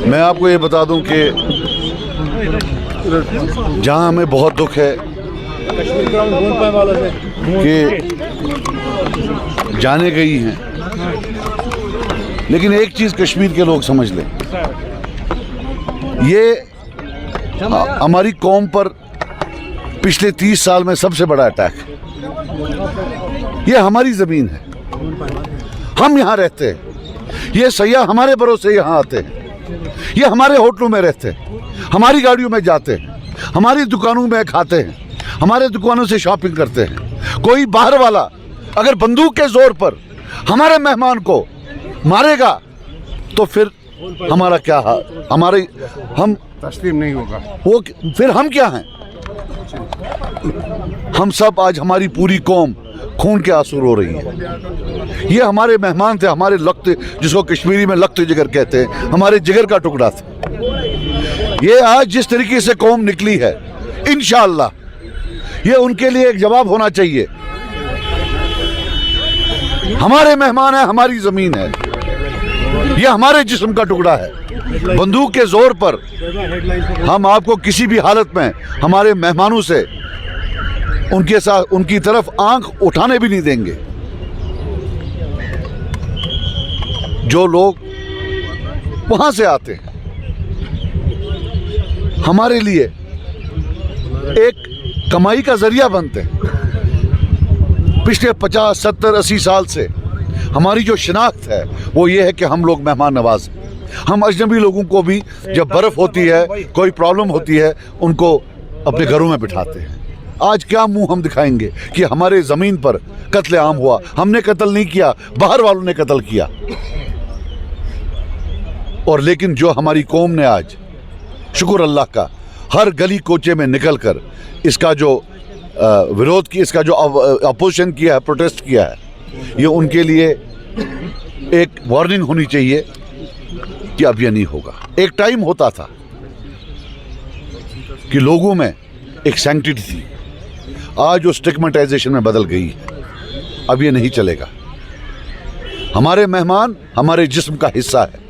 मैं आपको ये बता दूं कि जहां हमें बहुत दुख है कि जाने गई हैं, लेकिन एक चीज़ कश्मीर के लोग समझ लें, ये हमारी कौम पर पिछले 30 साल में सबसे बड़ा अटैक है। ये हमारी ज़मीन है, हम यहाँ रहते हैं, ये सयाह हमारे भरोसे यहाँ आते हैं, ये हमारे होटलों में रहते हैं, हमारी गाड़ियों में जाते हैं, हमारी दुकानों में खाते हैं, हमारे दुकानों से शॉपिंग करते हैं। कोई बाहर वाला अगर बंदूक के जोर पर हमारे मेहमान को मारेगा तो फिर हमारा क्या हाल, हम तस्लीम नहीं होगा, वो फिर हम क्या हैं? हम सब आज हमारी पूरी कौम खून के आंसू रो रही है। ये हमारे मेहमान थे, हमारे लख्त, जिसको कश्मीरी में लख्त जिगर कहते हैं, हमारे जिगर का टुकड़ा था। ये आज जिस तरीके से कौम निकली है, इंशाअल्लाह ये उनके लिए एक जवाब होना चाहिए। हमारे मेहमान है, हमारी जमीन है, ये हमारे जिस्म का टुकड़ा है। बंदूक के जोर पर हम आपको किसी भी हालत में हमारे मेहमानों से उनके साथ उनकी तरफ आंख उठाने भी नहीं देंगे। जो लोग वहां से आते हैं, हमारे लिए एक कमाई का जरिया बनते हैं। पिछले 50, 70, 80 साल से हमारी जो शिनाख्त है वो ये है कि हम लोग मेहमान नवाज हैं। हम अजनबी लोगों को भी जब बर्फ़ होती है, कोई प्रॉब्लम होती है, उनको अपने घरों में बिठाते हैं। आज क्या मुंह हम दिखाएंगे कि हमारे ज़मीन पर कत्ल आम हुआ? हमने कत्ल नहीं किया, बाहर वालों ने कत्ल किया। और लेकिन जो हमारी कौम ने आज, शुक्र अल्लाह का, हर गली कोचे में निकल कर इसका जो विरोध किया, इसका जो अपोजिशन किया है, प्रोटेस्ट किया है, ये उनके लिए एक वार्निंग होनी चाहिए कि अब ये नहीं होगा। एक टाइम होता था कि लोगों में एक सैंक्टिटी थी, आज वो स्टिग्मेटाइजेशन में बदल गई है। अब ये नहीं चलेगा। हमारे मेहमान हमारे जिस्म का हिस्सा है,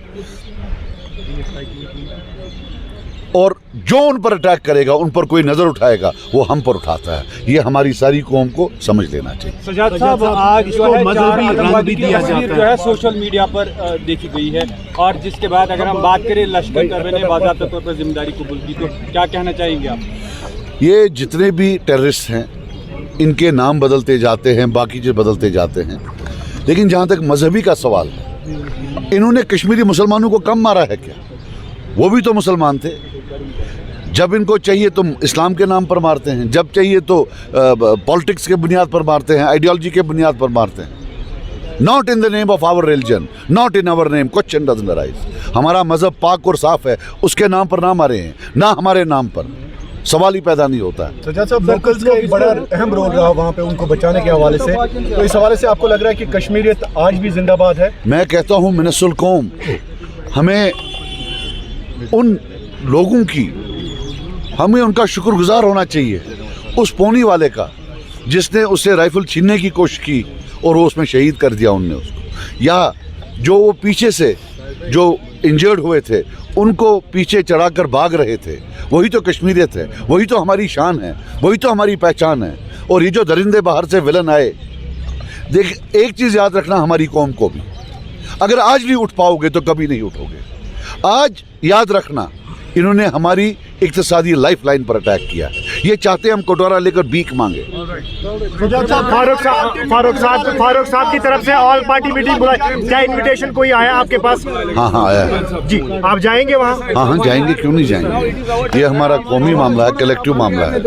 और जो उन पर अटैक करेगा, उन पर कोई नजर उठाएगा, वो हम पर उठाता है। ये हमारी सारी कौम को समझ लेना चाहिए। सजाद साहब, आज जो है आतंकवादी की तस्वीर जो है सोशल मीडिया पर देखी गई है, और जिसके बाद अगर हम बात करें लश्कर तैयबा ने बाज़ाब्ता तौर पर जिम्मेदारी कबूल की, तो क्या कहना चाहेंगे आप? ये जितने भी टेररिस्ट हैं, इनके नाम बदलते जाते हैं, बाकी चीज़ बदलते जाते हैं, लेकिन जहाँ तक मजहबी का सवाल है, इन्होंने कश्मीरी मुसलमानों को कम मारा है क्या? वो भी तो मुसलमान थे। जब इनको चाहिए तो इस्लाम के नाम पर मारते हैं, जब चाहिए तो पॉलिटिक्स के बुनियाद पर मारते हैं, आइडियोलॉजी के बुनियाद पर मारते हैं। Not in the name of our religion, not in our name, question doesn't arise. हमारा मजहब पाक और साफ है, उसके नाम पर ना मारे हैं, ना हमारे नाम पर, सवाल ही पैदा नहीं होता है। सजाद साहब, लोकल्स का एक बड़ा अहम रोल रहा वहाँ पे उनको बचाने के हवाले से, तो इस हवाले से आपको लग रहा है कि कश्मीरियत आज भी जिंदाबाद है? मैं कहता हूँ मिनसुल कौम, हमें उन लोगों की, हमें उनका शुक्रगुजार होना चाहिए, उस पोनी वाले का जिसने उससे राइफल छीनने की कोशिश की और वो उसमें शहीद कर दिया उनने उसको, या जो वो पीछे से जो इंजर्ड हुए थे उनको पीछे चढ़ाकर भाग रहे थे। वही तो कश्मीरियत है, वही तो हमारी शान है, वही तो हमारी पहचान है। और ये जो दरिंदे बाहर से विलन आए, देख एक चीज़ याद रखना हमारी कौम को भी, अगर आज नहीं उठ पाओगे तो कभी नहीं उठोगे। आज याद रखना, इन्होंने हमारी इक्तिसादी लाइफ लाइन पर अटैक किया। ये चाहते हैं हम कटोरा लेकर भीख मांगे। फारूक साहब की तरफ से ऑल पार्टी मीटिंग बुलाई, क्या इनविटेशन कोई आया आपके पास? हाँ आया है जी। आप जाएंगे वहाँ? हाँ जाएंगे, क्यों नहीं जाएंगे। ये हमारा कौमी मामला है, कलेक्टिव मामला है।